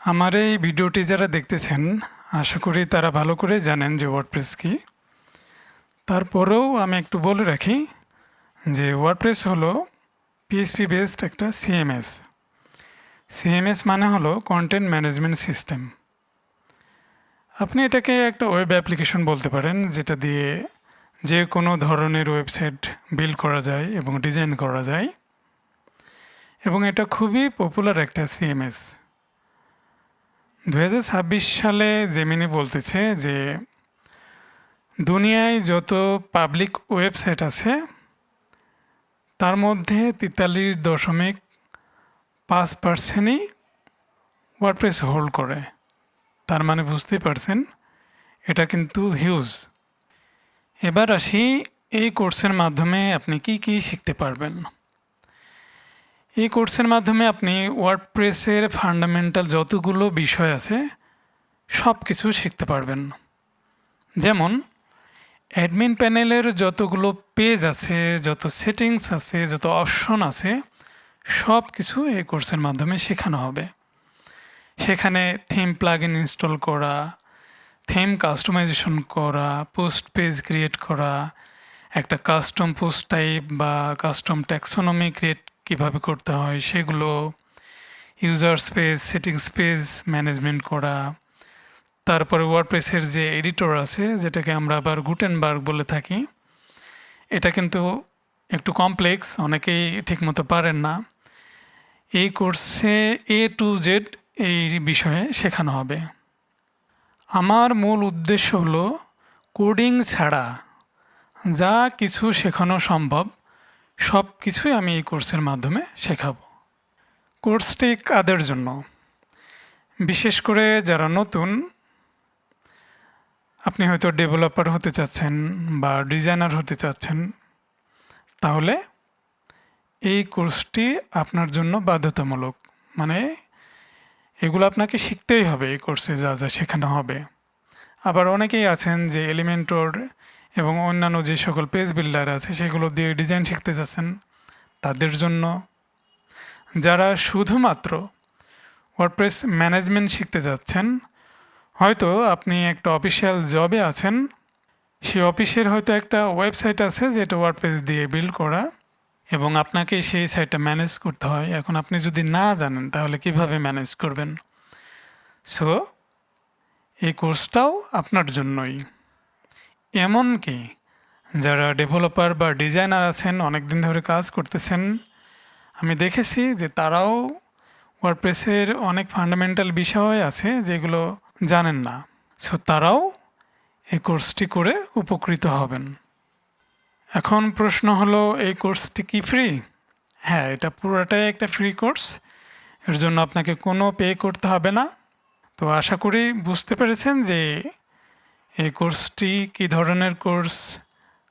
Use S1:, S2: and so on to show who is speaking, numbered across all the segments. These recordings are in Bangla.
S1: আমার এই ভিডিওটি যারা দেখতেছেন আশা করি তারা ভালো করে জানেন যে ওয়ার্ডপ্রেস কি। তারপরেও আমি একটু বলে রাখি যে ওয়ার্ডপ্রেস হলো পিএইচপি বেসড একটা সিএমএস। সিএমএস মানে হলো কন্টেন্ট ম্যানেজমেন্ট সিস্টেম। আপনি এটাকে একটা ওয়েব অ্যাপ্লিকেশন বলতে পারেন, যেটা দিয়ে যে কোনো ধরনের ওয়েবসাইট বিল্ড করা যায় এবং ডিজাইন করা যায়, এবং এটা খুবই পপুলার একটা সিএমএস। 2026 সালে জেমিনি বলতেছে যে দুনিয়ায় যত পাবলিক ওয়েবসাইট আছে তার মধ্যে 43.5%ই ওয়ার্ডপ্রেস হোল্ড করে। তার মানে বুঝতেই পারছেন এটা কিন্তু হিউজ। এবার আসি এই কোর্সের মাধ্যমে আপনি কি কি শিখতে পারবেন। এই কোর্সের মাধ্যমে আপনি ওয়ার্ডপ্রেসের ফান্ডামেন্টাল যতগুলো বিষয় আছে সব কিছু শিখতে পারবেন। যেমন অ্যাডমিন প্যানেলের যতগুলো পেজ আছে, যত সেটিংস আছে, যত অপশন আছে, সব কিছু এই কোর্সের মাধ্যমে শেখানো হবে। সেখানে থিম প্লাগইন ইনস্টল করা, থিম কাস্টমাইজেশন করা, পোস্ট পেজ ক্রিয়েট করা, একটা কাস্টম পোস্ট টাইপ বা কাস্টম ট্যাক্সোনমি ক্রিয়েট কীভাবে করতে হয় সেগুলো, user space, setting space management করা, তারপরে ওয়ার্ডপ্রেসের যে এডিটর আছে যেটাকে আমরা আবার গুটেনবার্গ বলে থাকি, এটা কিন্তু একটু কমপ্লেক্স, অনেকেই ঠিকমতো পারেন না। এই কোর্সে A to Z এই বিষয়ে শেখানো হবে। আমার মূল উদ্দেশ্য হলো কোডিং ছাড়া যা কিছু শেখানো সম্ভব সব কিছুই আমি এই কোর্সের মাধ্যমে শেখাবো। কোর্সটি কাদের জন্য? বিশেষ করে যারা নতুন, আপনি হয়তো ডেভেলপার হতে চাচ্ছেন বা ডিজাইনার হতে চাচ্ছেন, তাহলে এই কোর্সটি আপনার জন্য বাধ্যতামূলক। মানে এগুলো আপনাকে শিখতেই হবে এই কোর্সে যা যা শেখানো হবে। আবার অনেকেই আছেন যে এলিমেন্টর এবং অন্যান্য যে সকল পেজ বিল্ডার আছে সেগুলো দিয়ে ডিজাইন শিখতে চাচ্ছেন, তাদের জন্য। যারা শুধুমাত্র ওয়ার্ডপ্রেস ম্যানেজমেন্ট শিখতে যাচ্ছেন, হয়তো আপনি একটা অফিসিয়াল জবে আছেন, সেই অফিসের হয়তো একটা ওয়েবসাইট আছে যেটা ওয়ার্ডপ্রেস দিয়ে বিল্ড করা, এবং আপনাকে সেই সাইটটা ম্যানেজ করতে হয়। এখন আপনি যদি না জানেন তাহলে কিভাবে ম্যানেজ করবেন? সো এই কোর্সটাও আপনার জন্যই। এমনকি যারা ডেভেলপার বা ডিজাইনার আছেন, অনেক দিন ধরে কাজ করতেছেন, আমি দেখেছি যে তারাও ওয়ার্ডপ্রেসের অনেক ফান্ডামেন্টাল বিষয় আছে যেগুলো জানেন না। সো তারাও এই কোর্সটি করে উপকৃত হবেন। এখন প্রশ্ন হলো, এই কোর্সটি কি ফ্রি? হ্যাঁ, এটা পুরোটাই একটা ফ্রি কোর্স। এর জন্য আপনাকে কোনো পে করতে হবে না। তো আশা করি বুঝতে পেরেছেন যে এই কোর্সটি কী ধরনের কোর্স,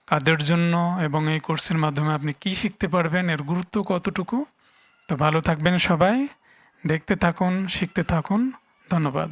S1: কাদের জন্য, এবং এই কোর্সের মাধ্যমে আপনি কি শিখতে পারবেন, এর গুরুত্ব কতটুকু। তো ভালো থাকবেন সবাই, দেখতে থাকুন, শিখতে থাকুন। ধন্যবাদ।